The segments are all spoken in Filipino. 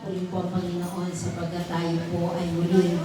ko rin po, Panginoon, sapagkat tayo po ay muling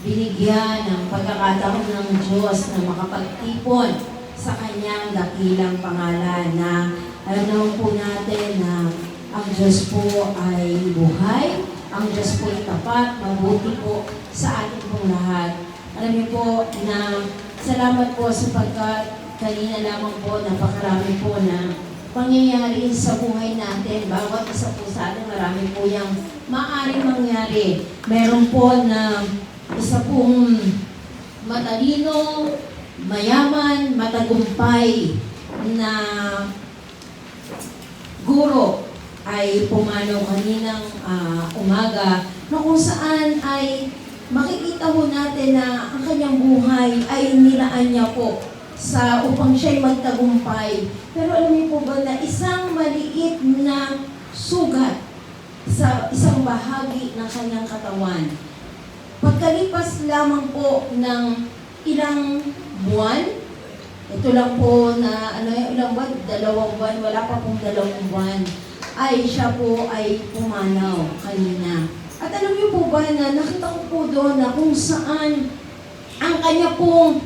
binigyan ng pagkakataon ng Diyos na makapagtipon sa Kanyang dakilang pangalan na alam naman po natin na ang Diyos po ay buhay, ang Diyos po ay tapat, mabuti po sa ating pong lahat. Alam niyo po na salamat po sapagkat kanina lamang po napakarami po na pangyayari sa buhay natin. Bawat isa po sa atin, marami po yung maaaring mangyari. Meron po na isa pong matalino, mayaman, matagumpay na guro ay pumanaw kaninang umaga na kung saan ay makikita po natin na ang kanyang buhay ay nilaan niya po sa upang siya'y magtagumpay. Pero alam niyo po ba na isang maliit na sugat sa isang bahagi ng kanyang katawan, pagkalipas lamang po ng ilang buwan, ito lang po na, ilang buwan? 2 buwan, wala pa pong 2 buwan, ay siya po ay pumanaw kanina. At alam niyo po ba na nakita ko po doon na kung saan ang kanya pong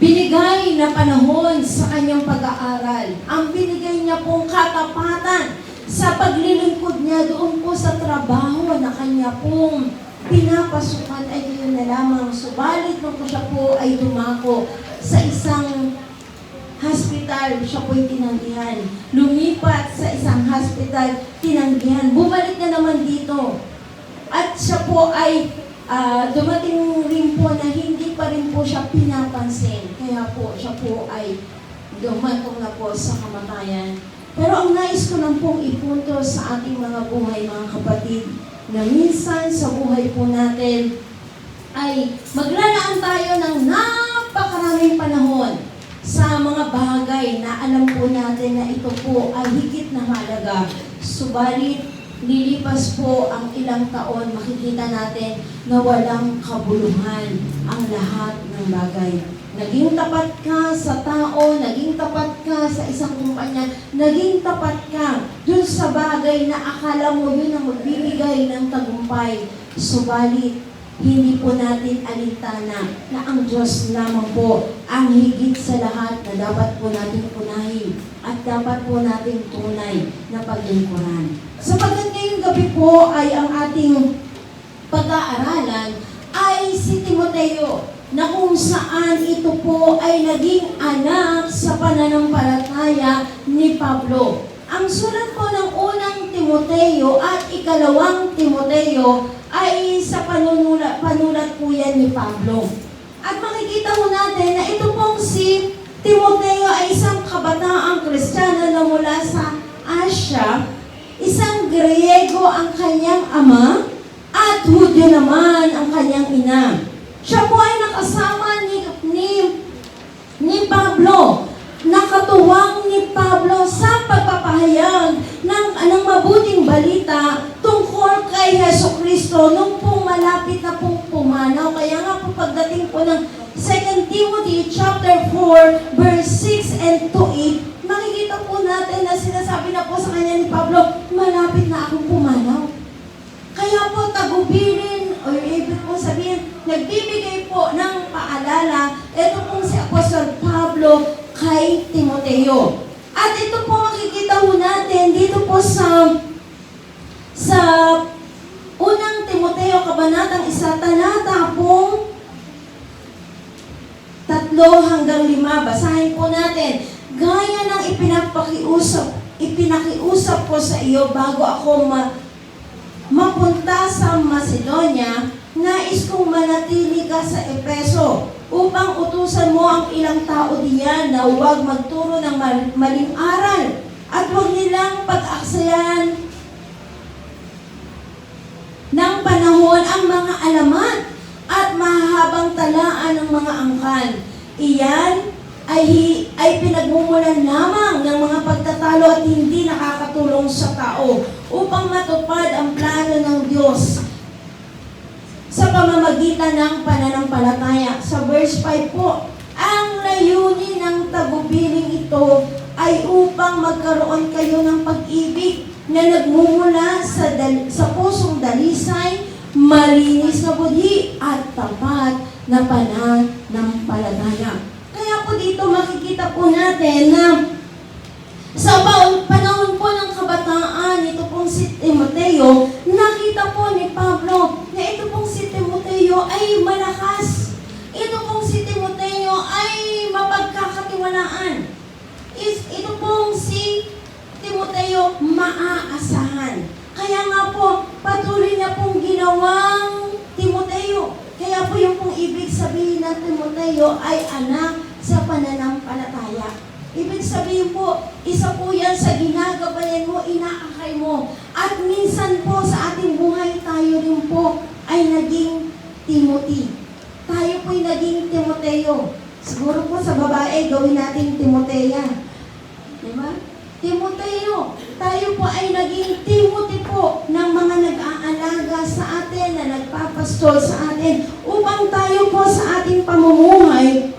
binigay na panahon sa kanyang pag-aaral, ang binigay niya pong katapatan sa paglilingkod niya doon po sa trabaho na kanya pong pinapasukan ay yun na lamang. Subalit nung siya po ay dumako sa isang hospital, siya po'y tinanggihan. Lumipat sa isang hospital, tinanggihan. Bumalik na naman dito. At siya po ay dumating rin po na hindi pa rin po siya pinapansin. Kaya po siya po ay dumatong na po sa kamatayan. Pero ang nais ko lang pong ipunto sa ating mga buhay, mga kapatid, na minsan sa buhay po natin ay maglalaan tayo ng napakaraming panahon sa mga bagay na alam po natin na ito po ay higit na halaga. Subalit, lilipas po ang ilang taon, makikita natin na walang kabuluhan ang lahat ng bagay. Naging tapat ka sa tao, naging tapat ka sa isang kumpanya, naging tapat ka dun sa bagay na akala mo yun ang magbibigay ng tagumpay. Subalit, hindi po natin alintana na ang Diyos lamang po ang higit sa lahat na dapat po natin punahin at dapat po natin tunay na paglingkuran. Sapagkat ngayong gabi po ay ang ating pag-aaralan ay si Timoteo, na kung saan ito po ay naging anak sa pananampalataya ni Pablo. Ang sulat po ng unang Timoteo at ikalawang Timoteo ay sa panulat po yan ni Pablo. At makikita mo natin na ito pong si Timoteo ay isang kabataang Kristiyano na mula sa Asia, isang Griego ang kanyang ama at Hudyo naman ang kanyang ina. Siya po ay nakasama ni Pablo, nakatuwang ni Pablo sa pagpapahayag ng mabuting balita tungkol kay Jesucristo nung pong malapit na pong pumanaw. Kaya nga po pagdating po ng 2 Timothy chapter 4 verse 6 and to 8, makikita po natin na sinasabi na po sa kanya ni Pablo, malapit na akong pumanaw. Kaya po tagubilin, o ibig po sabihin, nagbibigay po ng paalala, ito pong si Apostol Pablo kay Timoteo. At ito po makikita po natin dito po sa unang Timoteo, kabanatang 1, talata pong 3 hanggang 5. Basahin po natin. Gaya ng ipinakiusap ko sa iyo bago ako mapunta sa Macedonia, nais kong manatili ka sa Efeso upang utusan mo ang ilang tao diyan na huwag magturo ng maling aral at huwag nilang pag-aksayan ng panahon ang mga alamat at mahahabang talaan ng mga angkan. Iyan ay pinagmumulan lamang ng mga pagtatalo at hindi nakakatulong sa tao upang matupad ang plano ng Diyos sa pamamagitan ng pananampalataya. Sa verse 5 po, ang layunin ng tagubiling ito ay upang magkaroon kayo ng pag-ibig na nagmumula sa pusong dalisay, malinis na budhi at tapat na pananampalataya. Kaya po dito makikita po natin na sa panahon po ng kabataan, ito pong si Timoteo, nakita po ni Pablo na ito pong si Timoteo ay malakas. Ito pong si Timoteo ay mapagkakatiwalaan. Ito pong si Timoteo maaasahan. Kaya nga po, patuloy niya pong ginawang Timoteo. Kaya po yung pong ibig sabihin ng Timoteo ay anak sa pananampalataya. Ibig sabihin po, isa po yan sa ginagabayan mo, inaakay mo. At minsan po sa ating buhay, tayo rin po ay naging Timothy. Tayo po'y naging Timoteo. Siguro po sa babae, gawin natin Timotea. Diba? Timoteo. Tayo po ay naging Timothy po ng mga nag-aalaga sa atin, na nagpapastol sa atin, upang tayo po sa ating pamumuhay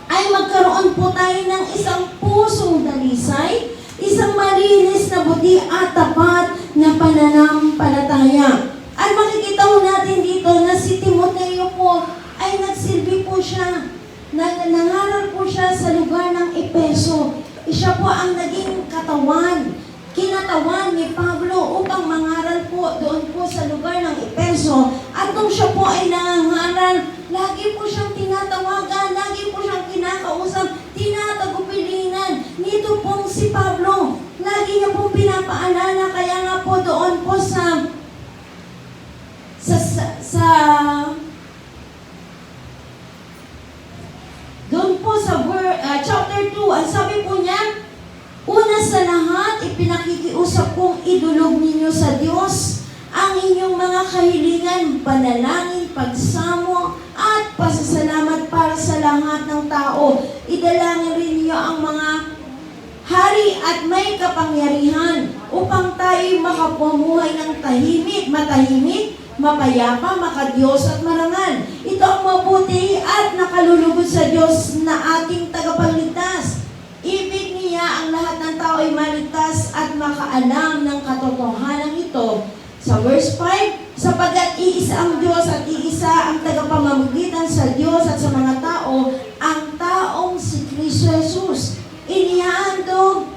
ay magkaroon po tayo ng isang pusong dalisay, isang malinis na buti at tapat na pananampalataya. At makikita ho natin dito na si Timoteo po ay nagsilbi po siya, nangaral po siya sa lugar ng Efeso. Siya po ang naging kinatawan ni Pablo upang mangaral po doon po sa lugar ng Efeso. At nung siya po ay nangangaral, lagi po siyang tinatawagan, lagi po siyang kinakausap, tinatagupilingan. Nito pong si Pablo, lagi niya pong pinapaalala, kaya nga po doon po chapter 2, ang sabi po niya, una sa lahat, ipinakikiusap kong idulog ninyo sa Diyos ang inyong mga kahilingan, panalangin, pagsamo, at pasasalamat para sa lahat ng tao. Idalangin rin niyo ang mga hari at may kapangyarihan upang tayo makapamuhay ng matahimik, mapayapa, makadiyos at marangal. Ito ang mabuti at nakalulugod sa Diyos na ating tagapagligtas. Ibig niya ang lahat ng tao ay maligtas at makaalam ng katotohanan ito. Sa verse 5, sapagkat iisa ang Diyos at iisa ang tagapamamagitan sa Diyos at sa mga tao, ang taong si Kristo Jesus. Inihandog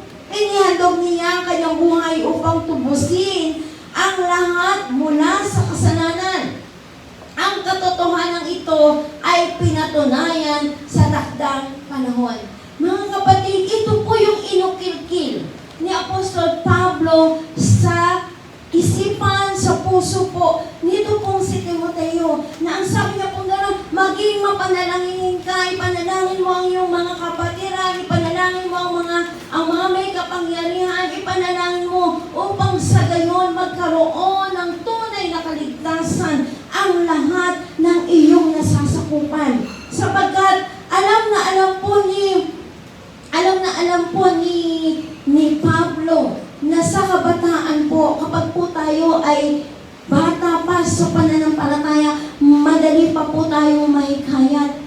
niya ang kanyang buhay upang tubusin ang lahat mula sa kasalanan. Ang katotohanan ito ay pinatunayan sa takdang panahon. Mga kapatid, ito po yung inukilkil ni Apostol Pablo sa isipan, sa puso po nito pong si Timoteo, na ang sabi niya po gano'n, maging mapanalangin ka, ipanalangin mo ang iyong mga kapatiran, ipanalangin mo ang mga may kapangyarihan, ipanalangin mo upang sa gayon magkaroon ng tunay na kaligtasan ang lahat ng iyong nasasakupan. Sapagkat alam na alam po ni Pablo na sa kabataan po, kapag po tayo ay bata pa sa pananampalataya, madali pa po tayong mahikayat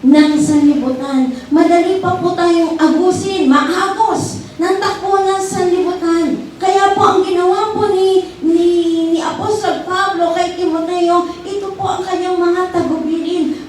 ng sanlibutan. Madali pa po tayong maagos ng takbo ng sanlibutan. Kaya po ang ginawa po ni Apostol Pablo kay Timoteo, ito po ang kanyang mga tagubilin,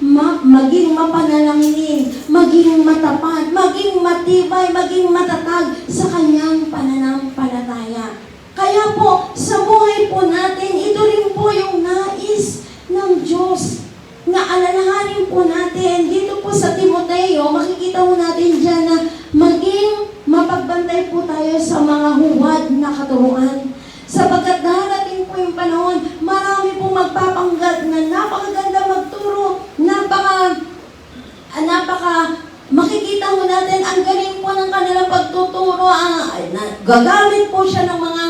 maging mapanalangin, maging matapat, maging matibay, maging matatag sa kanyang pananampalataya. Kaya po, sa buhay po natin, ito rin po yung nais ng Diyos na alalahanin po natin. Dito po sa Timoteo, makikita po natin dyan na maging mapagbantay po tayo sa mga huwad na katuruan. Sapagkat darating po yung panahon, marami pong magpapanggap na napakaganda magturo, makikita mo natin, ang galing po ng kanilang pagtuturo, gagamit po siya ng mga,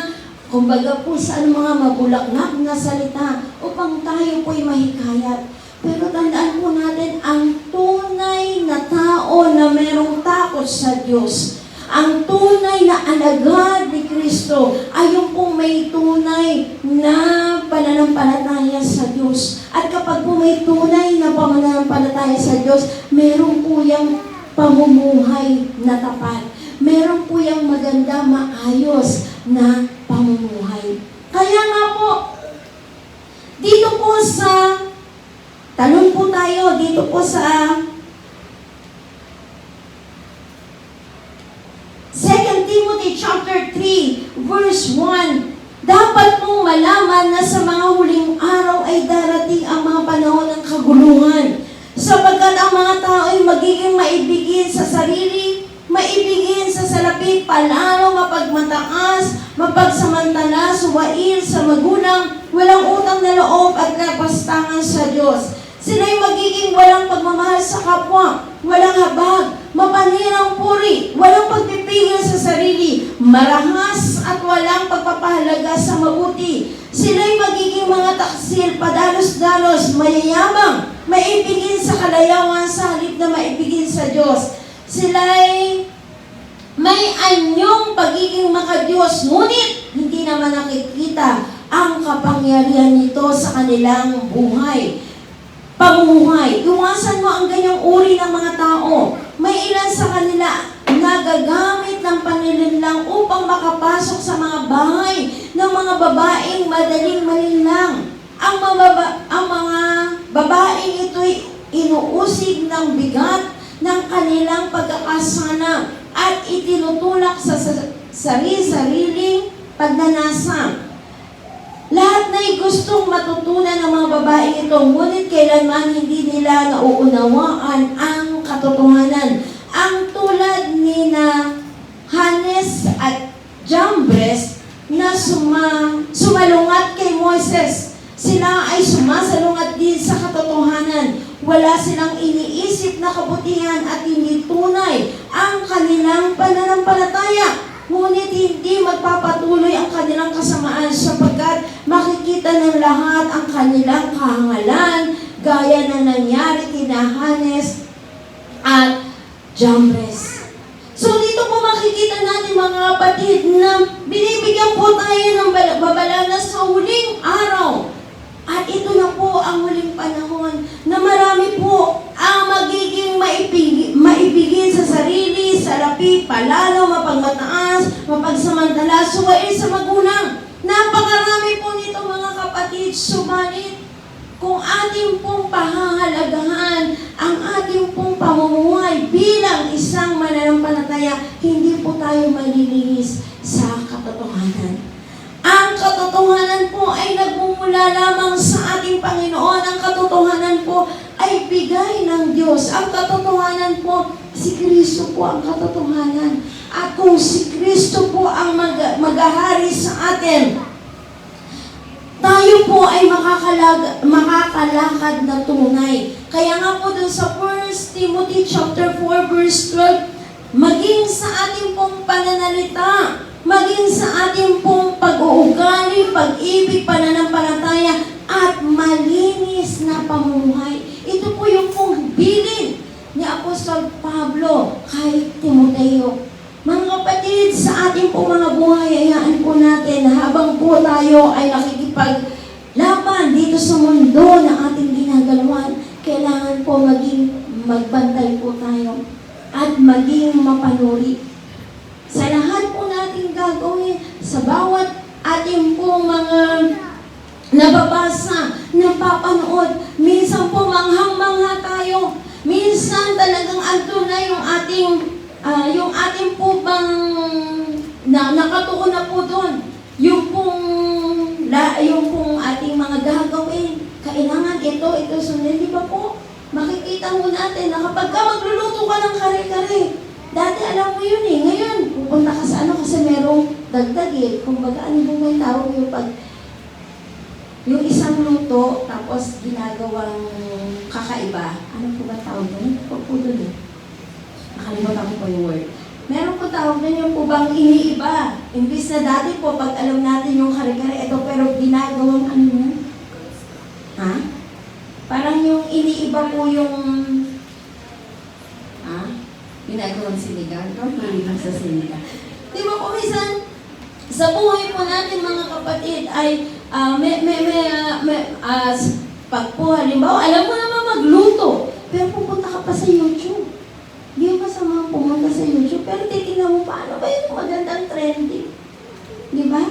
kumbaga po sa mga mabulaklak na salita upang tayo po'y mahikayat. Pero tandaan po natin, ang tunay na tao na merong takot sa Diyos, ang tunay na alagad ni Kristo ay yung pong may tunay na pananampalataya sa Diyos. At kapag po may tunay na pananampalataya sa Diyos, meron po yung pamumuhay na tapat. Meron po yung maganda, maayos na pamumuhay. Kaya nga po, dito po sa, tanong po tayo, dito po sa 2 Timothy chapter 3, verse 1, dapat mong malaman na sa mga huling araw ay darating ang mga panahon ng kaguluhan, sapagkat ang mga tao ay magiging maibigin sa sarili, maibigin sa salapi, palalo, mapagmataas, mapagsamantala, suwail sa magulang, walang utang na loob at kapastangan sa Diyos. Sila'y magiging walang pagmamahal sa kapwa, walang habag, mapanirang puri, walang pagpipigil sa sarili, marahas at walang pagpapahalaga sa mabuti. Sila'y magiging mga taksil, padalos-dalos, mayayabang, maibigin sa kalayawan sa halip na maibigin sa Diyos. Sila'y may anyong pagiging makadiyos, ngunit hindi naman nakikita ang kapangyarihan nito sa kanilang buhay. Pamumuhay. Iwasan mo ang ganyang uri ng mga tao. May ilan sa kanila nagagamit ng panilinlang upang makapasok sa mga bahay ng mga babaeng madaling malinlang. Ang mga babaeng ito'y inuusig ng bigat ng kanilang pagkakasana at itinutulak sa sarili-sariling pagnanasa. Lahat na'y gustong matutunan ng mga babaeng ito, ngunit kailanman hindi nila nauunawaan ang katotohanan. Ang tulad ni na Hanes at Jambres na sumalungat kay Moises. Sila ay sumasalungat din sa katotohanan. Wala silang iniisip na kabutihan at hindi tunay ang kanilang pananampalataya. Ngunit hindi magpapatuloy ang kanilang kasamaan sapagkat makikita ng lahat ang kanilang kahangalan gaya ng nangyari kina Hanes at Jambres. So dito po makikita natin mga kapatid na binibigyan po tayo ng babala na sa huling araw. At ito na po ang huling panahon na marami po ang magiging maibigin sa sarili, sa lapi, palalo, mapagmataas, mapagsamantala, suwail sa magulang. Napakarami po nito mga kapatid, subalit kung ating pong pahahalagahan ang ating pong pamumuhay bilang isang mananampalataya, hindi po tayo malilihis sa katotohanan. Ang katotohanan po ay nagmumula lamang sa ating Panginoon. Ang katotohanan po ay bigay ng Diyos. Ang katotohanan po, si Kristo po ang katotohanan. At kung si Kristo po ang maghahari sa atin, tayo po ay makakalakad na tunay. Kaya nga po dun sa 1 Timothy chapter 4 verse 12, maging sa ating pong pananalita, maging sa ating pong pag-uugali, pag-ibig, pananampalataya, at malinis na pamumuhay. Ito po yung pong bilin ni Apostol Pablo kay Timoteo. Mga kapatid, sa ating pong mga buhay, hayaan po natin habang po tayo ay nakikipaglaban dito sa mundo na ating ginagalawan, kailangan po magbantay po tayo at maging mapanuri. Sa lahat po natin gagawin, sa bawat ating pong mga nababasa, napapanood, minsan po manghang-mangha tayo, minsan talagang andun na yung ating po bang nakatuon na po doon, yung pong ating mga gagawin, kailangan ito sundin, di ba po? Makikita mo natin na kapag magluluto ka ng kare-kare, dati alam mo yun eh. Ngayon, pupunta ka sa kasi merong dagdag eh. Kumbaga, ano yung may tawag yung isang luto, tapos ginagawang kakaiba. Ano po ba tawag doon? Po doon eh. Nakalimutan ko po yung word. Meron po tawag doon yung po bang iniiba. Imbis na dati po, pag alam natin yung kare-kare, ito pero ginagawang ano yan? Ha? Parang yung iniiba po yung ginagawang sinigang. Mahilig sa sinigang. Di ba po, minsan, sa buhay po natin mga kapatid ay pag po, halimbawa, alam mo naman magluto, pero pupunta ka pa sa YouTube. Hindi mo pumunta sa YouTube, pero titignan mo paano ba yung magandang trending. Di ba?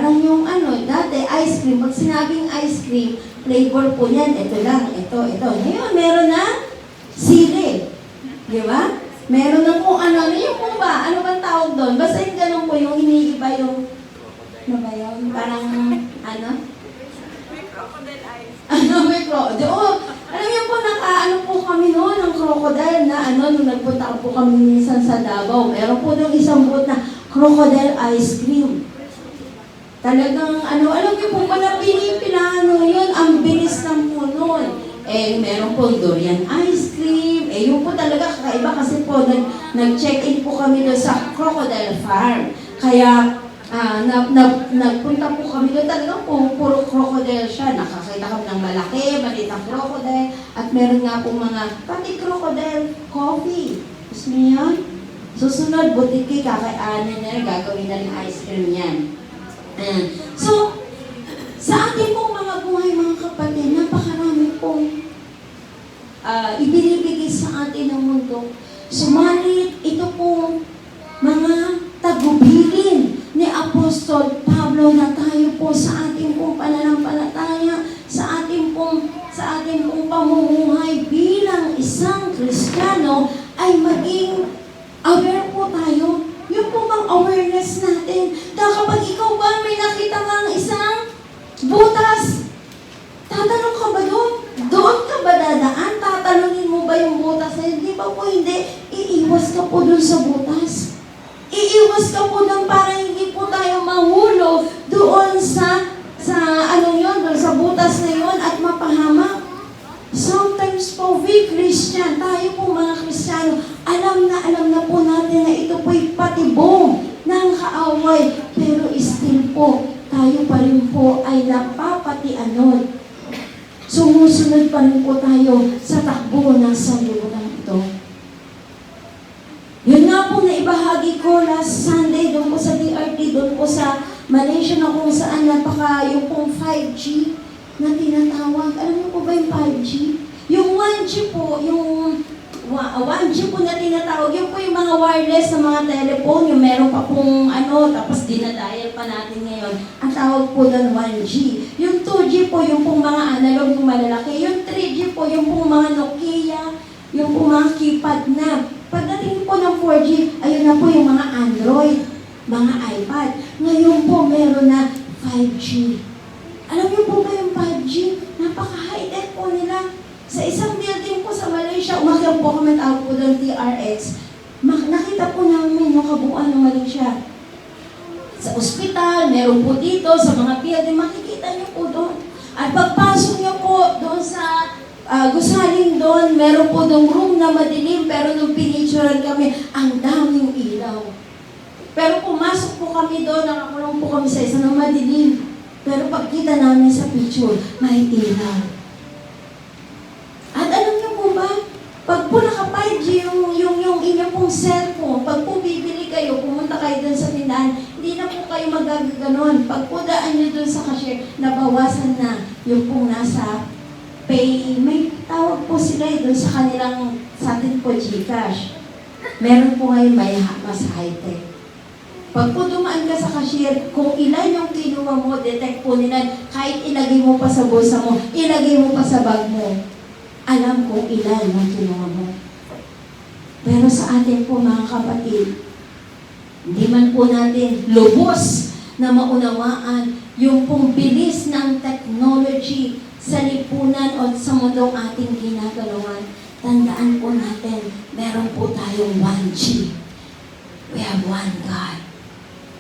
Parang yung dati ice cream, pag sinabing ice cream, flavor po yan, ito lang, ito. Ngayon, meron na sili. Di ba? Meron na kung yung po ba? Ano bang tawag doon? Basta yung ganun po, yung iniiba yung, ano ba yun? Parang, May crocodile eyes. may crocodile. Alam niyo po, po kami noon, ng crocodile na nung nagpunta po kami minsan sa Davao. Meron po nung isang booth na crocodile ice cream. Talagang, alam niyo po ba na pinipilano yun, ang bilis ng po noon. Meron po durian ice cream. Yun po talaga kakaiba kasi po, nag-check-in po kami doon sa Crocodile Farm. Kaya, nagpunta po kami doon, talagang puro crocodile siya. Nakakita kami ng malaki, maliit na crocodile, at meron nga po pati crocodile coffee. Gusto niyo yan? Susunod, butiki, kakainan na, gagawin na rin ice cream yan. So, sa ating pong mga buhay, mga kapatid, napakarami pong ibinibigay sa atin ng mundo. Sumalit, ito pong mga tagubilin ni Apostol Pablo na tayo po sa ating pong pananampalataya, sa ating pong pamumuhay bilang isang Kristiyano ay maging aware po tayo. Yung po bang awareness natin na kapag ikaw ba may nakita kang isang butas, tatanong ka ba doon? Doon ka ba dadaan? Tatanungin mo ba yung butas na yun? Di ba po hindi? Iiwas ka po doon sa butas. Iiwas ka po doon para hindi po tayo mahulog doon sa doon sa butas na yun at mapahamak. Sometimes po, we Christian, tayo po mga Kristiyano, alam na po natin na ito po'y patibong ng kaaway, pero still po, tayo pa rin po ay napapatianod. Sumusunod pa rin po tayo sa takbo ng sanlibutan ito. Yun nga po na ibahagi ko last Sunday doon po sa DRT, doon po sa Malaysia na kung saan yung pong 5G na tinatawag. Alam niyo po ba yung 5G? Yung 1G po, yung 1G po na tinatawag, yun po yung mga wireless na mga telephone, yung meron pa pong tapos dinadial pa natin ngayon. Ang tawag po doon 1G. Yung 2G po, yung pong mga analog, yung malalaki. Yung 3G po, yung pong mga Nokia, yung pong mga keypad na. Pagdating po ng 4G, ayun na po yung mga Android, mga iPad. Ngayon po, meron na 5G. Alam niyo po ba yung 5G? Napaka-high-tech po nila. Sa isang building po sa Malaysia, umakyat po kami, tawag po doon TRX. Nakita po namin yung kabuuan ng Malaysia. Sa ospital, meron po dito, sa mga building, makikita niyo po doon. At pagpasok niyo po doon sa gusaling doon, meron po doon room na madilim, pero nung pinicturean kami, ang daming ilaw. Pero pumasok po kami doon, nakakulong po kami sa isa na madilim. Pero pagkita namin sa picture, may ilaw. At alam niyo po ba, pag po naka-5G yung inyong pong cellphone, pag po bibili kayo, pumunta kayo doon sa tindahan, hindi na po kayo magagaganon. Pag po daan niyo doon sa cashier, nabawasan na yung pong nasa pay. May tawag po sila doon sa kanilang, sa atin po, GCash. Meron po ngayon mas high-tech. Pag po dumaan ka sa cashier, kung ilan yung kinuha mo, detect po nila, kahit ilagay mo pa sa bulsa mo, ilagay mo pa sa bag mo, alam kung ilan yung kinuha mo. Pero sa atin po mga kapatid, hindi man po natin lubos na maunawaan yung pong bilis ng technology sa lipunan o sa mundong ating ginagalawan. Tandaan po natin, meron po tayong 1G. We have one God.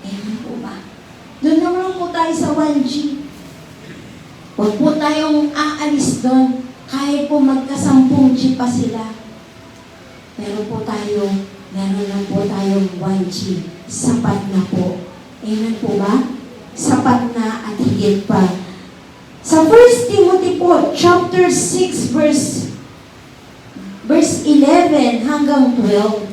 Amen po ba? Doon naman po tayo sa 1G. Huwag po tayong aalis doon kahit po magka-10 G pa sila. Meron lang po tayong 1G. Sapat na po. Amen po ba? Sapat na at higit pa. Sa 1 Timothy po, chapter 6, verse 11 hanggang 12.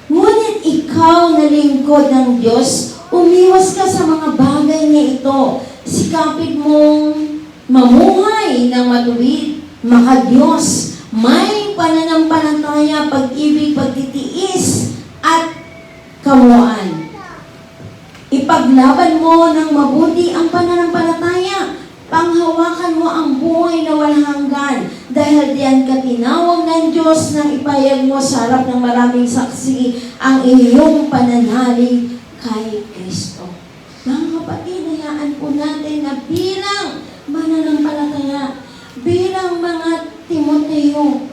Ngunit ikaw na lingkod ng Diyos, umiwas ka sa mga bagay na ito. Sikapin mong mamuhay ng matuwid, maka-Diyos, may pananampalataya, pag-ibig, pagtitiis, at kamuan. Ipaglaban mo ng mabuti ang pananampalataya. Panghawakan mo ang buhay na walang hanggan. Dahil diyan ka tinawag ng Diyos nang ipahayag mo sa harap ng maraming saksi ang iyong pananalig kay Kristo. Mga kapatid, hayaan po natin na bilang mananampalataya, bilang mga Timoteo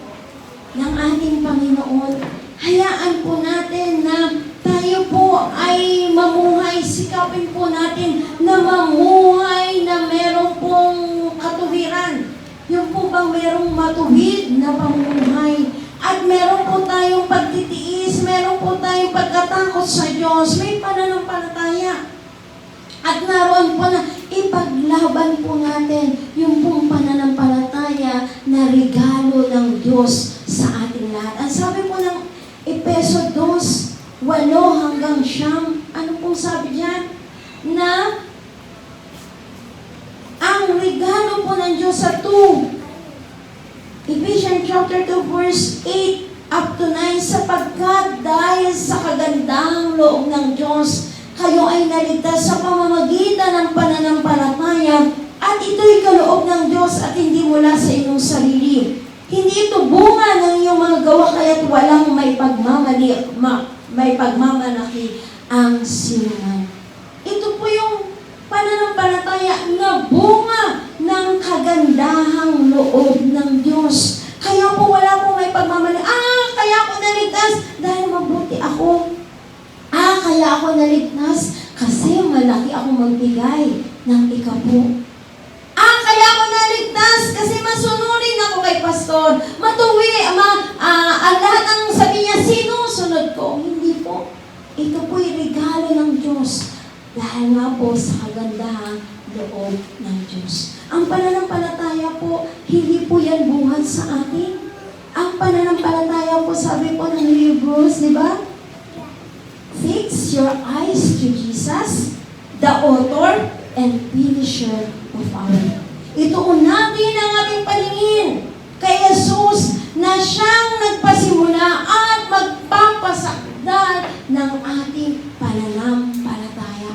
ng ating Panginoon, hayaan po natin na tayo po ay mamuhay, sikapin po natin na mamuhay na meron pong katuwiran. Yung po bang merong matuwid na pamumuhay. At meron po tayong pagtitiis, meron po tayong pagkatakot sa Diyos, may pananampalataya. At naroon po na ipaglaban po natin yung pong pananampalataya na regalo ng Diyos sa ating lahat. Ang sabi po ng Efeso 2:8 hanggang 9, ano pong sabi diyan? Na ang regalo po ng Diyos sa 2, Ephesians chapter 2 verse 8 up to 9, sapagkat dahil sa kagandahang loob ng Diyos, kayo ay naligtas sa pamamagitan ng pananampalataya, at ito'y kaloob ng Diyos at hindi mula sa inyong sarili. Hindi ito bunga ng iyong mga gawa, kaya't walang may pagmamalaki ang sinuman. Ito po yung pananampalataya na bunga ng kagandahang loob ng Diyos. Kaya po wala po may pagmamalaki. Kaya ako naligtas dahil mabuti ako. Kaya ako naligtas kasi malaki ako magbigay ng ikapo. Kaya ako naligtas kasi masunurin ako kay pastor. Matuwi, ang lahat ng sabi niya, sinusunod ko. Hindi po. Ito po'y regalo ng Diyos. Dahil nga po sa kagandahang loob ng Diyos. Ang pananampalataya po, hindi po yan buhat sa atin. Ang pananampalataya po, sabi po ng Hebrews, di ba? Fix your eyes to Jesus, the author and finisher of our faith. Ituunatin ang ating paningin kay Jesus na siyang nagpasimula at magpapasakdal ng ating pananampalataya.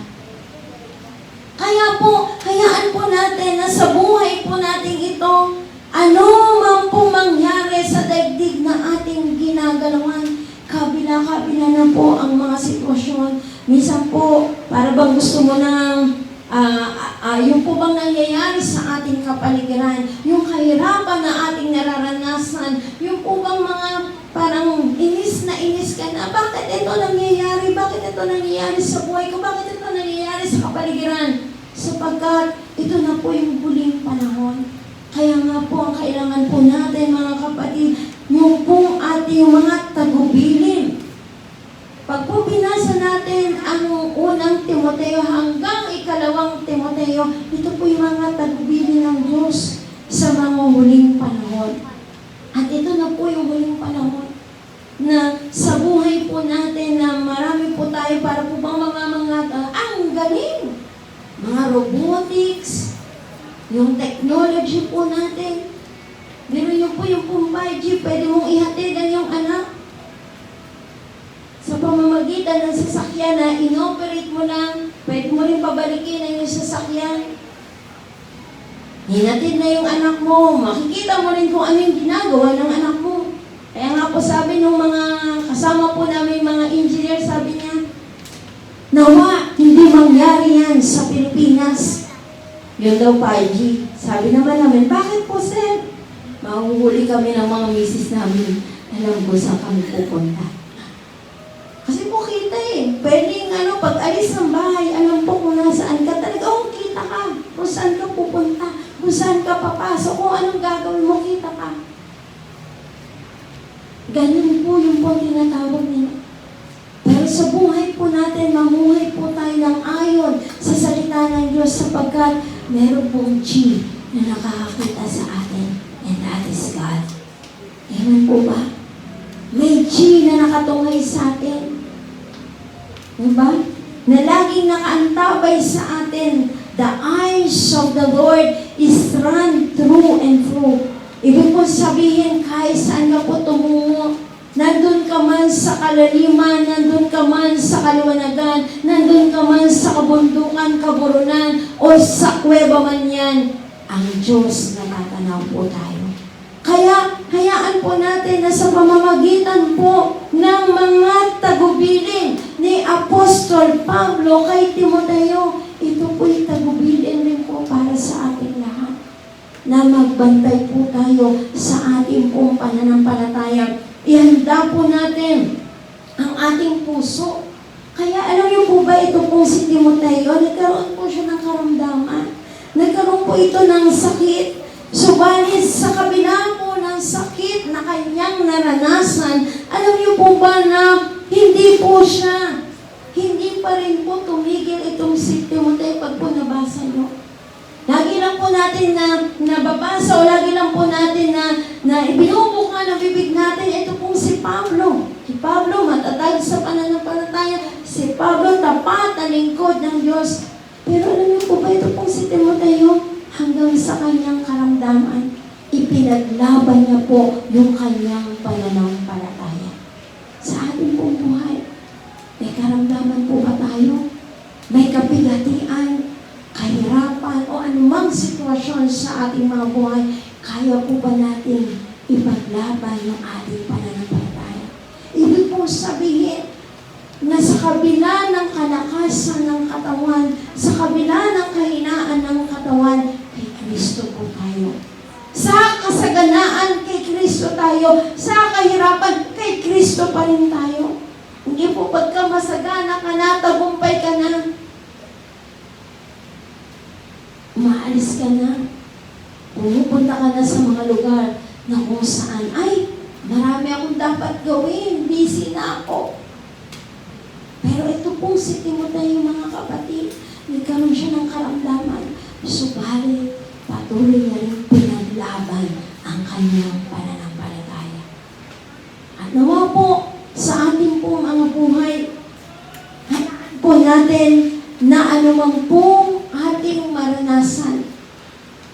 Kaya po, hayaan po natin na sa buhay po natin ito, ano man po mangyari sa daigdig na ating ginagalawan, kabila-kabila na po ang mga sitwasyon. Minsan po, para bang gusto mo ng yung po bang nangyayari sa ating kapaligiran, yung kahirapan na ating nararanasan, yung po bang mga parang inis ka na, bakit ito nangyayari? Bakit ito nangyayari sa buhay ko? Bakit ito nangyayari sa kapaligiran? Sapagkat ito na po yung huling panahon. Kaya nga po, ang kailangan po natin, mga kapatid, yung pong ating mga tagubilin. Pag po binasa natin ang unang Timoteo hanggang ikalawang Timoteo, ito po yung mga tagubilin ng Diyos sa mga huling panahon. At ito na po yung huling panahon na sa buhay po natin na marami po tayo para po bang mamamangata. Ang galing! Mga robotics, yung technology po natin. Pero yun po yung pong 5G, pwede mong ihatid ang iyong anak. Sa pamamagitan ng sasakyan na inoperate mo lang, pwede mo rin pabalikin ang iyong sasakyan. Hinatid na yung anak mo, makikita mo rin kung ano yung ginagawa ng anak mo. Kaya nga po sabi ng mga kasama po namin, mga engineer, sabi niya, nawa, hindi mangyari yan sa Pilipinas. Yun daw 5G. Sabi naman namin, bakit po sir? Mahuhuli kami ng mga misis namin. Alam ko saan kami pupunta. Kasi po kita pwedeng pag alis ng bahay, alam po kung nasaan ka. Talaga, kita ka. Kung saan ka pupunta. Kung saan ka papasok. Kung anong gagawin mo, kita ka. Ganun po yung po tinatawag nila. Pero sa buhay po natin, mamuhay po tayo ng ayon sa salita ng Diyos sapagkat meron pong G na nakakakita sa atin. And that is God. Amen po ba? May G na nakatungay sa atin. Diba? Na laging nakaantabay sa atin. The eyes of the Lord is run through and through. Ibig po sabihin, kahit saan ka po tumungo, nandun ka man sa kalaliman, nandun ka man sa kaliwanagan, nandun ka man sa kabundukan, kaburunan, o sa kuweba man yan, ang Diyos natatanaw po tayo. Kaya, hayaan po natin na sa pamamagitan po ng mga tagubilin ni Apostol Pablo kay Timoteo, ito po'y tagubilin rin po para sa ating lahat. Na magbantay po tayo sa ating pong pananampalataya. Ihanda po natin ang ating puso. Kaya alam niyo po ba ito pong si Timoteo, nagkaroon po siya ng karamdaman. Nagkaroon po ito ng sakit. Subalit sa kabila po ng sakit na kanyang naranasan, alam niyo po ba na hindi pa rin po tumigil itong si Timoteo pag po nabasa niyo. Lagi lang po natin na nababasa o lagi lang po natin na ibinubuka ng bibig natin, ito pong si Pablo. Si Pablo, matatag sa pananampalataya. Si Pablo, tapat na lingkod ng Diyos. Pero alam niyo po ba, ito pong si Timoteo, hanggang sa kanyang karamdaman, ipinaglaban niya po yung kanyang pananampalataya. Sa ating pong buhay, may karamdaman po ba tayo? May kapigatian, kahirapan, o anumang sitwasyon sa ating mga buhay, kaya po ba natin ipaglaban yung ating pananampalataya? Ibig po sabihin na sa kabila ng kalakasan ng katawan, sa kabila ng kahinaan ng katawan, kay Kristo po tayo. Sa kasaganaan, kay Kristo tayo. Sa kahirapan, kay Kristo pa rin tayo. Hindi po pagka masagana ka na, tagumpay ka na, umaalis ka na, pumupunta ka na sa mga lugar na kung saan, ay, marami akong dapat gawin, busy na ako. Pero ito pong si Timoteo, mga kapatid, nagkaroon siya ng karamdaman, subalit patuloy na rin pinaglaban ang kanyang pananampalataya. At nawa po sa ating pong mga buhay, hayaan po natin na anumang pong ating maranasan,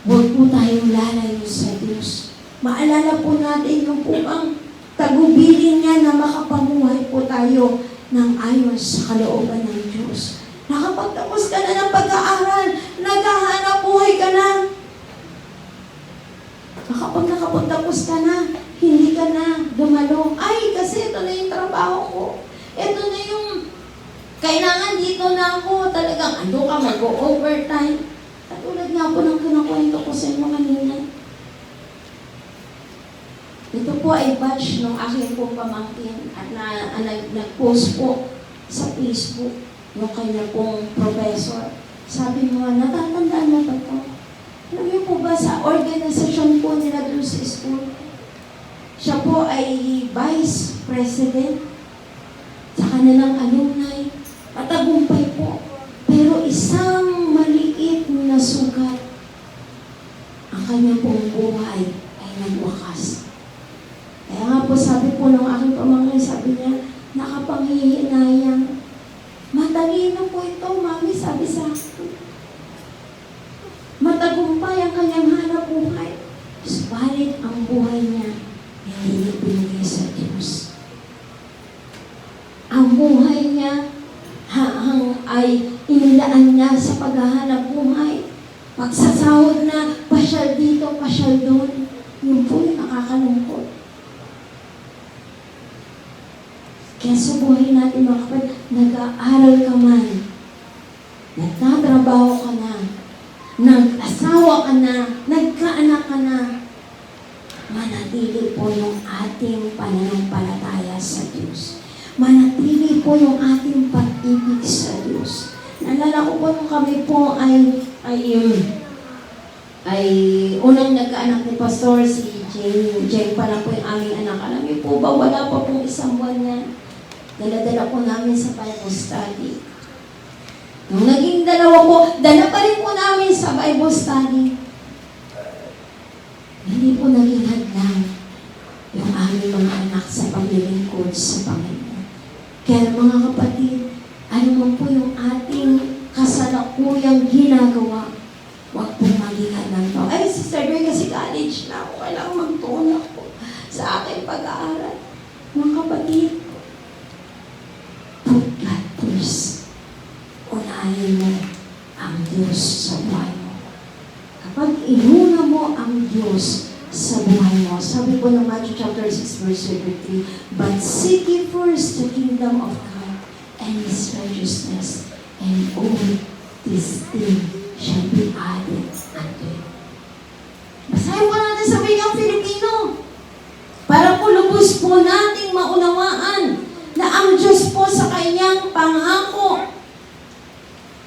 huwag po tayong lalayo sa Diyos. Maalala po natin yung pong tagubilin niya na makapamuhay po tayo ng ayon sa kalooban ng Diyos. Nakapagtapos ka na ng pag-aaral, naghahanap buhay ka na. Nakapagtapos ka na, hindi ka na dumalo. Ay, kasi ito na yung trabaho ko. Ito na yung kailangan dito na ako. Talagang ando ka, mag-overtime. Katulad nga po ng kinakwento ko sa inyo kanina. Ito po ay batch ng aking pong pamangkin at nag-post po sa Facebook yung kanya pong professor. Sabi mo, natatandaan mo ba ito? Alam niyo po ba sa organisasyon po nila doon sa school? Siya po ay vice president sa kanilang alumni. Matagumpay po. Pero isang maliit na sugat ang kanya pong buhay ay nagwakas. Kaya nga po sabi po ng aking pamangkin, sabi niya, nakapanghihinayang. Matalino po ito, mami, sabi sa akin. Matagumpay ang kanyang hanap buhay. Subalit ang buhay niya, hindi binigay sa Diyos. Ang buhay niya, ay inilaan niya sa paghahanap buhay. Pagsasahod na, pasyal dito, pasyal doon. Yun po yung nakakalungkot. Kaya sa buhay natin mga kapatid, nag-aaral ka man, nagtatrabaho ka na, nag-asawa ka na, nagkaanak ka na, manatili po yung ating pananampalataya sa Diyos. Manatili po yung ating pag-ibig sa Diyos. Naalala ko po nung kami po ay unang nagkaanak ni Pastor, si Jane pa lang po yung aming anak. Alam niyo po ba, wala pa pong isang buwan yan. Dala-dala po namin sa Bible study. Nung naging dalawa po, dala pa rin po namin sa Bible study. Hindi po naging hadlang yung aming mga anak sa paglilingkod sa Panginoon. Kaya mga kapatid, ano man po yung ating kasalukuyang ginagawa, huwag pong maging hadlang pa. Ay, Sister Joy, kasi college na ako, kailangan unahin mo ang Diyos sa buhay mo. Kapag inuna mo ang Diyos sa buhay mo, sabi po ng Matthew chapter 6 verse 33, but seek ye first the kingdom of God and His righteousness, and all these things shall be added unto you. Basahin po natin sa wikang Filipino para po lubos po nating maunawaan na ang Diyos po sa kanyang pangako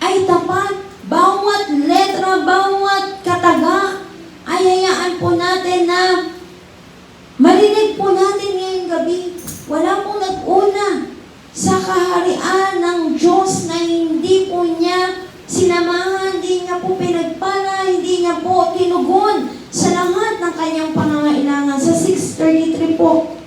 ay tapat. Bawat letra, bawat kataga, ay hayaan po natin na marinig po natin ngayong gabi. Wala pong nag-una sa kaharian ng Diyos na hindi po niya sinamahan, hindi niya po pinagpala, hindi niya po tinugon sa lahat ng kanyang pangangailangan. Sa 6:33 po,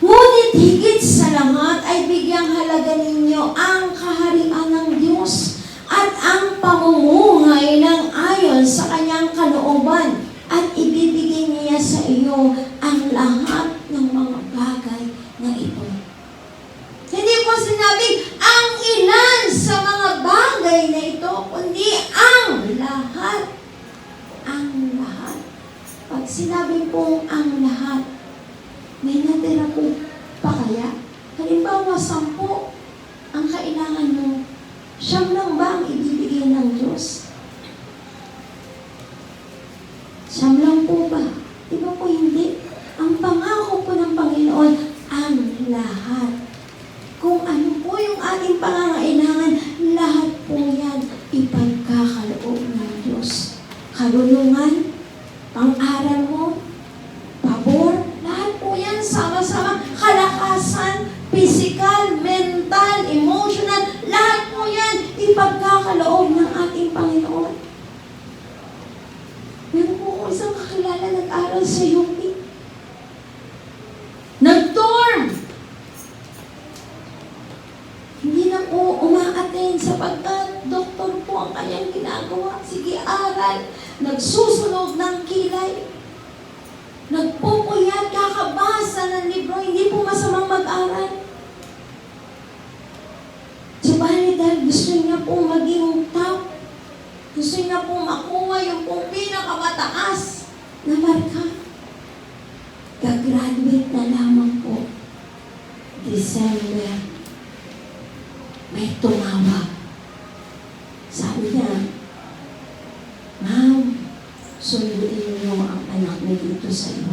ngunit higit sa lahat ay bigyang halaga ninyo ang kaharian ng Diyos at ang pamumuhay ng ayon sa kanyang kalooban, at ibibigay niya sa iyo ang lahat ng mga bagay na ito. Hindi po sinabing ang ilan sa mga bagay na ito, kundi ang lahat. Ang lahat. Pag sinabi pong ang lahat, may natira po pa kaya? Halimbawa, 10 ang kailangan mo. 9 lang ba ang ibibigay ng Diyos? 9 lang po ba? Di ba po hindi? Ang pangako po ng Panginoon, ang lahat. Kung ano po yung ating pangangailangan, lahat po yan ipagkakaloob ng Diyos. Karunungan, pang-aral mo, pabor, lahat po yan sama-sama. Kalakasan, physical, mental, emotional, lahat po yan ipagkakaloob ng ating Panginoon. Meron po ako isang kakilala nag-aral sa UP. Nag-dorm! Hindi na po uma-attend sapagkat doktor po ang kanyang ginagawa. Sige, aral. Nagsusunog ng kilay. Nagpupuyat, kakabasa ng libro. Hindi po masamang mag-aral. Subalit dahil gusto niya po maging top. Gusto niya po makuha yung pong pinakamataas na marka. Gagraduate na lamang po. December. May tumawag. Sabi niya, Ma'am, sundin niyo ang anak niyo dito sa iyo.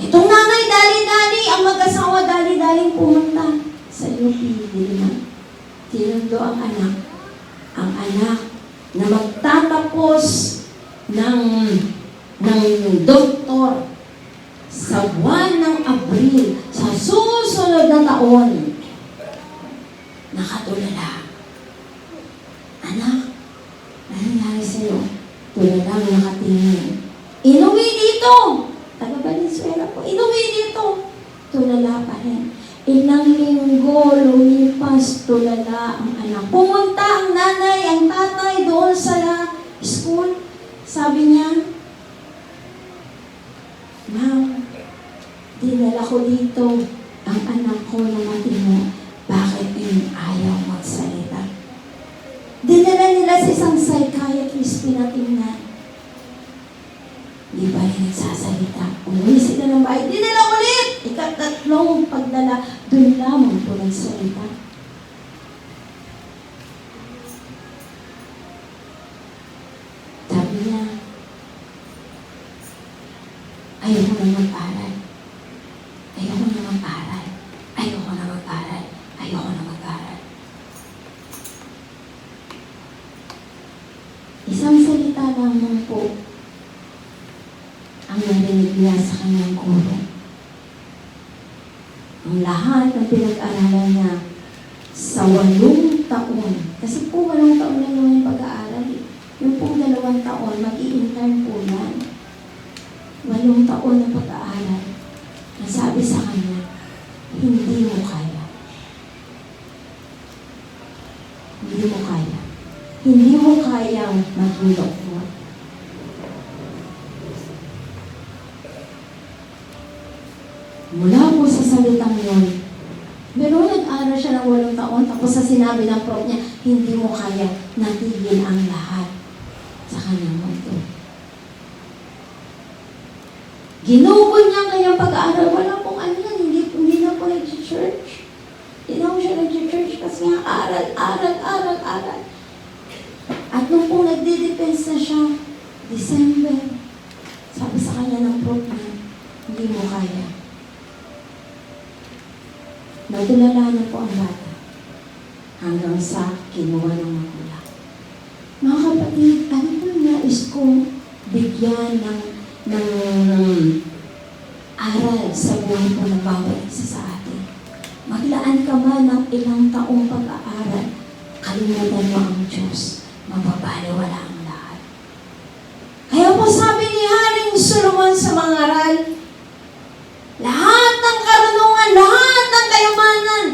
Itong nanay, dali-dali, ang mag-asawa, dali-dali pumunta sa UP. Tinundo ang anak. Ang anak na magtatapos ng doktor sa buwan ng Abril, sa susunod na taon, nakatulala. Anak, nangyari sa'yo, tulalang nakatingin. Inuwi dito! Taga Valenzuela po. Inuwi dito! Tulala pa rin. Ilang linggo, lumipas, tulala ang anak. Pumunta ang nanay, ang tatay doon sa school. Sabi niya, Ma'am, dinala ko dito ang anak ko na matino. Bakit yung ayaw magsalita? Dinala nila sa isang psychiatrist, pinatingnan. Di ba rin nagsasalita? Umuwi sila ng bahay. Dinala ulit! Ikatatlong pagdala, doon lamang po nagsalita. Sabi niya, ayoko na mag-aral. Ayoko na mag-aral. Ayoko na mag-aral. Ayoko na mag-aral. Isang salita lamang po ang narinig niya sa kanyang guro. Ang lahat ng pinag-aralan niya sa 8 taon. Kasi po 8 taon lang naman yung pag-aaral. Yung po 2 taon, mag-i-intern po yan. 8 taon na pag-aaral. Nasabi sa kanya, hindi mo kaya. Hindi mo kaya. Hindi mo kayang maging doktor. Mula po sa salitang yun, pero nag-aaral siya ng 8 taon, tapos sa sinabi ng prof niya, hindi mo kaya, natigil ang lahat sa kanyang mundo. Ginugol niya ang kanyang pag-aaral. Wala pong ano yan, hindi na po nag-church. Hindi na po siya nag-church kasi nga aral. At nung pong nagde-defense na siya, December, sabi sa kanya ng prof niya, hindi mo kaya. Natulala na po ang bata hanggang sa kinuha ng magulang. Mga kapatid, ano po yung nais kong bigyan ng aral sa buhay po ng bawat isa sa atin? Maglaan ka man ng ilang taong pag-aaral, kalimutan mo ang Diyos, mababaliwala ang lahat. Kaya po sabi ni Haring Solomon sa mga aral, lahat ng karunungan, lahat ng kayamanan,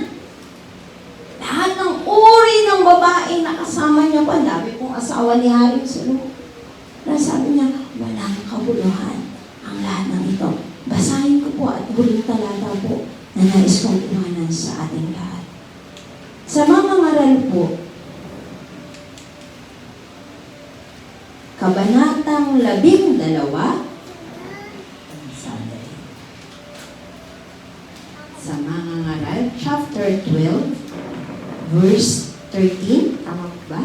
lahat ng uri ng babae na kasama niya po, ang dami pong asawa ni Haring Solomon. Kaya sabi niya, walang kabuluhan ang lahat ng ito. Basahin ko po at huling talata po na nais kong iwanan sa ating lahat. Sa mga ngaral po, Kabanatang 12, sa mga ngaral, chapter 12, verse 13, tama po ba?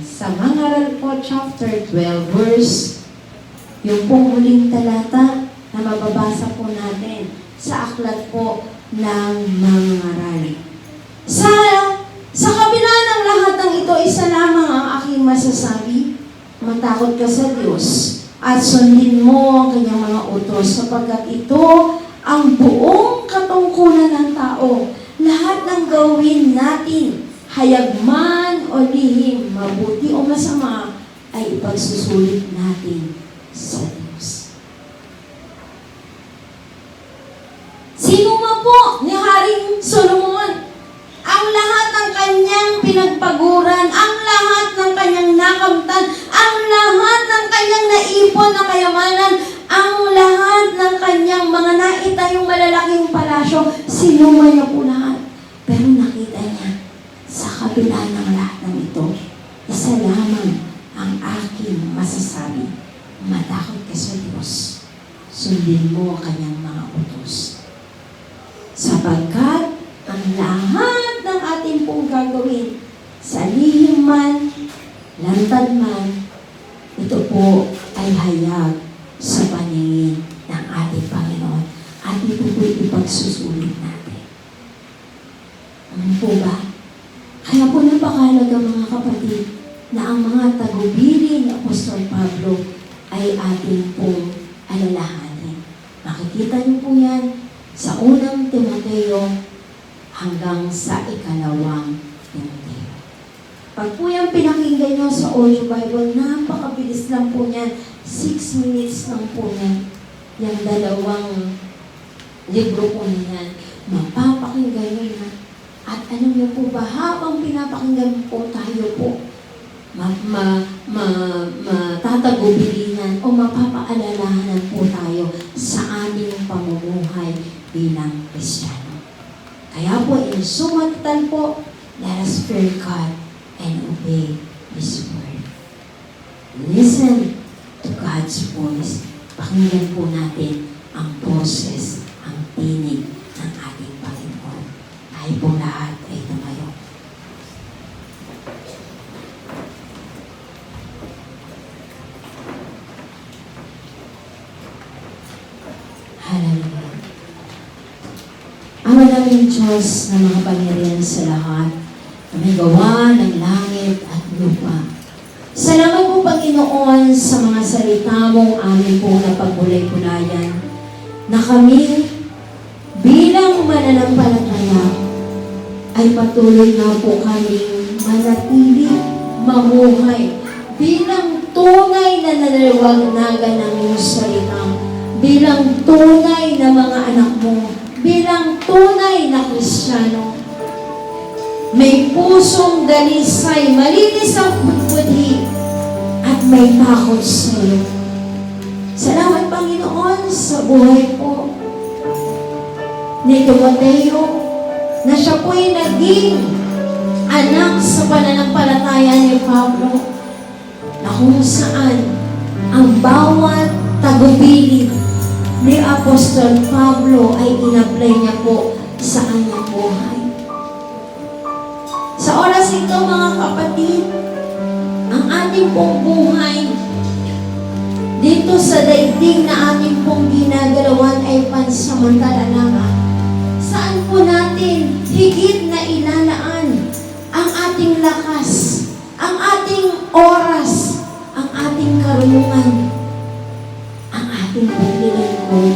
Sa mga ngaral po, chapter 12, verse, yung pong huling talata na mababasa po natin sa aklat po ng mga ngaral. Sa kabila ng lahat ng ito, isa lamang ang aking masasabi, matakot ka sa Diyos at sundin mo ang kanyang mga utos sapagkat ito ang buong katungkulan ng tao. Lahat ng gawin natin, hayag man o lihim, mabuti o masama, ay ipagsusulit natin sa Diyos. Sino man po ni Haring Solomon, ang lahat ng kanyang pinagpaguran, ang lahat ng kanyang nakamtan, ang lahat ng kanyang naipon na kayamanan, ang lahat ng kanyang mga naitayong malalaking palasyo, sinuma niya po lahat. Pero nakita niya, sa kabila ng lahat ng ito, isa lamang ang aking masasabi, matakot ka sa Diyos, sundin mo ang kanyang mga utos. Sapagkat ang lahat ng ating pong gagawin, sa lihim man, lantad man, ito po ay hayag sa paningin ng ating Panginoon. At ito po ipagsusulit natin. Ano po ba? Kaya po napakahalaga mga kapatid na ang mga tagubilin ni Apostol Pablo ay ating pong alalahanin. Makikita niyo po yan sa unang Timoteo hanggang sa 2 Timoteo. Pag po yan pinakinggan nyo sa audio Bible, napakabilis lang po yan. 6 minutes lang po yan. Yung 2 libro po niyan. Mapapakinggan nyo na. At alam niyo po ba, habang pinapakinggan po tayo po, matatagubilinan o mapapaalalahanan po tayo sa aming pamumuhay bilang Kristiyano. Kaya po, in sumatan po, let us fear God and obey His word. Listen to God's voice. Pakinggan po natin ang boses, ang tinig ng ating Panginoon. Tayo po lahat ay tumayo. Hallelujah. Ama namin Diyos na mga pangyarihan sa lahat, na may gawa ng langit at lupa. Salamat po Panginoon sa mga salita mong amin po na pagbulay-bulayan, na kami bilang mananampalataya ay patuloy na po kaming manatili, mamuhay bilang tunay na nanaliwanagan ng iyong salita, bilang tunay na mga anak mo, bilang tunay na Kristiyano. May pusong dalisay, malinis ang budhi, at may takot sa iyo. Salamat, Panginoon, sa buhay po ni Timoteo, na siya po'y naging anak sa pananampalataya ni Pablo, na kung saan ang bawat tagubilin ni Apostol Pablo ay in-apply niya po sa kanyang buhay. Sa oras ito, mga kapatid, ang ating pong buhay dito sa daigdig na ating pong ginagalawan ay pansamantala lamang. Saan po natin higit na ilalaan ang ating lakas, ang ating oras, ang ating karunungan, ang ating paglilingkod.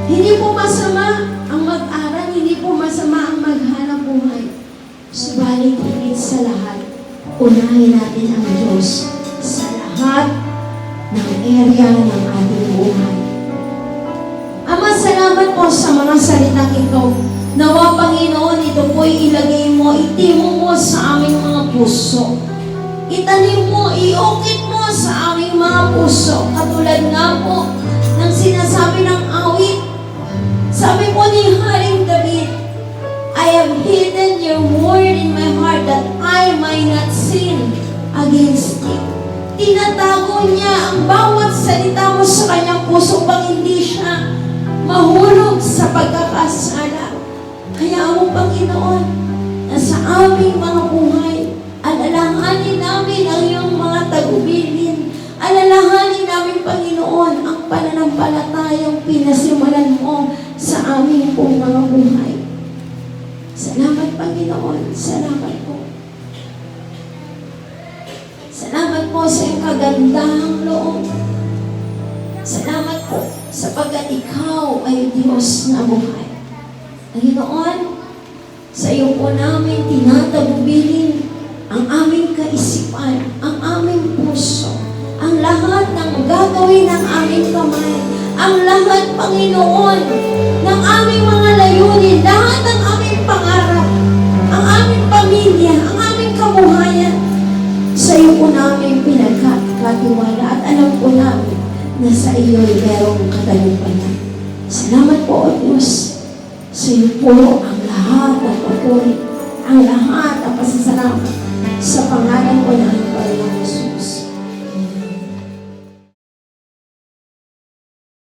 Hindi po masama ang mag-aral, hindi po masama ang maghanap buhay. Subalit higit sa lahat, unahin natin ang Diyos sa lahat ng area ng ating buhay. Ama, salamat po sa mga salitang ito. Nawa, Panginoon, ito po'y ilagay mo, itimo mo sa aming mga puso. Itanim mo, iukit mo sa aming mga puso. Katulad nga po ng sinasabi ng awit. Sabi po ni Haring David, I have hidden your word in my heart that I might not sin against it. Tinatago niya ang bawat salita mo sa kanyang puso pang hindi siya mahulog sa pagkakasala. Kaya mo, Panginoon, na sa aming mga buhay, alalahanin namin ang iyong mga tagubilin. Alalahanin namin, Panginoon, ang pananampalatayang pinasimulan mo sa aming pong mga buhay. Salamat, Panginoon. Salamat po. Salamat po sa iyong kagandahang loob. Salamat po sapagkat ikaw ay Diyos na buhay. Panginoon, sa iyo po namin tinatagubilin ang aming kaisipan, ang aming puso, ang lahat ng gagawin ng aming kamay, ang lahat, Panginoon, ng aming mga layunin, lahat ng aming pangarap, ang aming pamilya, ang aming kabuhayan. Sa iyo po namin pinagkatiwala at alam po namin na sa iyo'y merong katalumpanan. Salamat po, O Diyos. Sa iyo po ang lahat ng papuri, ang lahat ng pasasalamat sa pangalan ko ng Panginoon.